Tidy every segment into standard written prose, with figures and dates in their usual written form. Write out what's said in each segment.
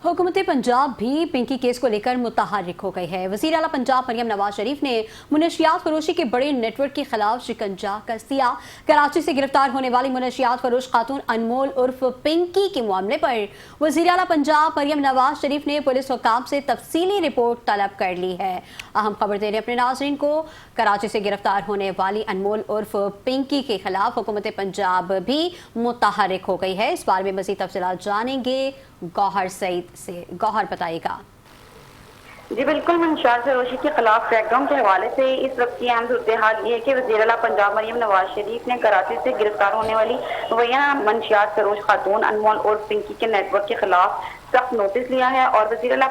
हुकूमत पंजाब भी पिंकी केस को लेकर मुतहर्रिक हो गई है। वज़ीर आला पंजाब मरियम नवाज शरीफ ने मुनशियात फरोशी के बड़े नेटवर्क के खिलाफ शिकंजा कस दिया। कराची से गिरफ्तार होने वाली मुनशियात फरोश खातून अनमोल उर्फ पिंकी के मामले पर वज़ीर आला पंजाब मरियम नवाज शरीफ ने पुलिस हुकाम से तफसीली रिपोर्ट तलब कर ली है। अहम खबर दे रहे अपने नाज़रीन को, कराची से गिरफ्तार होने वाली अनमोल उर्फ पिंकी के खिलाफ हुकूमत पंजाब भी मुतहर्रिक हो गई है। इस बारे में मज़ीद तफसीलात जानेंगे गौहर सईद से। गौहर बताइएगा। जी बिल्कुल, मुनशियात फरोशी के खिलाफ क्रैकडाउन के हवाले से इस वक्त की अहम सूरत हाल ये है कि वज़ीर आला पंजाब मरियम नवाज शरीफ ने कराची से गिरफ्तार होने वाली मुबैना मुनशियात फरोश खातून अनमोल और पिंकी के नेटवर्क के खिलाफ सख्त नोटिस लिया है और वज़ीर आला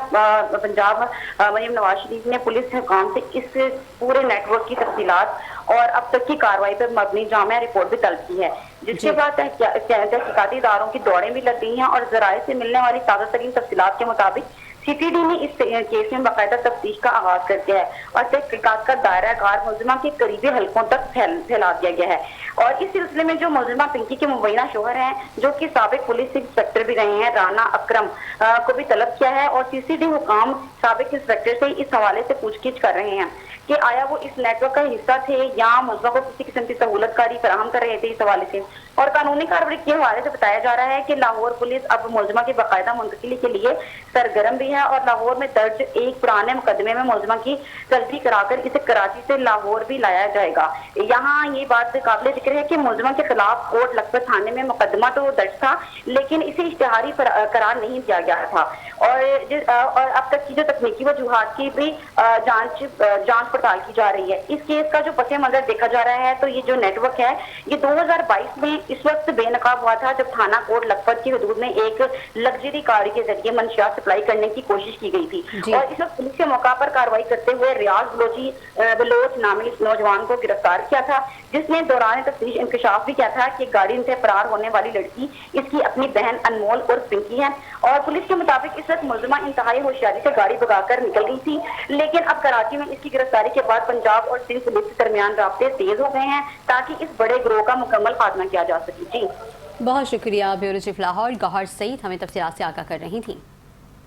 पंजाब मरियम नवाज शरीफ ने पुलिस हुकाम से इस पूरे नेटवर्क की तफसीलात और अब तक की कार्रवाई पर मबनी जामिया रिपोर्ट भी तलब की है, जिसके बाद तहकीकाती इदारों की दौड़ें भी लग गई हैं और जराए से मिलने वाली ताज़ा तरीन तफसीलात के मुताबिक सीपीडी ने इस केस में बाकायदा तफ्तीश का आगाज कर दिया है और तहकीकात का दायरा कार मुलजिमा के करीबी हलकों तक फैला दिया गया है। और इस सिलसिले में जो मुलजिमा पिंकी के मुबैना शोहर हैं, जो कि साबिक पुलिस इंस्पेक्टर भी रहे हैं, राना अकरम को भी तलब किया है और सीसीडी हुकाम साबिक इंस्पेक्टर से इस हवाले से पूछगिछ कर रहे हैं कि आया वो इस नेटवर्क का हिस्सा थे या मुलजिमा को किसी किस्म की सहूलतकारी फराहम कर रहे थे। इस हवाले से और कानूनी कार्रवाई के हवाले से बताया जा रहा है कि लाहौर पुलिस अब मुलजिमा की बाकायदा मुंतकिली के लिए सरगर्म भी है और लाहौर में दर्ज एक पुराने मुकदमे में मुलजिमा की तस्दीक कराकर इसे कराची से लाहौर भी लाया जाएगा। यहाँ ये बात काबिल जिक्र है कि मुलजिमा के खिलाफ कोट लखपत थाने में मुकदमा तो दर्ज था, लेकिन इसे इश्तिहारी करार नहीं दिया गया था और अब तक की जो तकनीकी वजूहात की भी जांच पड़ताल की जा रही है। इस केस का जो पस मंजर देखा जा रहा है तो ये जो नेटवर्क है ये 2022 में इस वक्त बेनकाब हुआ था जब थाना कोट लखपत की हदूद में एक लग्जरी गाड़ी के जरिए मंशियात सप्लाई करने की कोशिश की गई थी और इस वक्त पुलिस के मौका पर कार्रवाई करते हुए रियाज बलोच नामी इस नौजवान को गिरफ्तार किया था, जिसने दौरान तफ्तीश इंकशाफ भी किया था कि गाड़ी से फरार होने वाली लड़की इसकी अपनी बहन अनमोल और पिंकी है। और पुलिस के मुताबिक इस वक्त मुलजिमा इंतहाई होशियारी से गाड़ी भगाकर निकल गई थी, लेकिन अब कराची में इसकी गिरफ्तारी के बाद पंजाब और सिंध पुलिस के दरमियान राब्ते तेज हो गए हैं ताकि इस बड़े गिरोह का मुकम्मल खात्मा किया जा सके। जी बहुत शुक्रिया। ब्यूरो चीफ लाहौर गौहर सईद हमें तफसीलात से आगाह कर रही थी।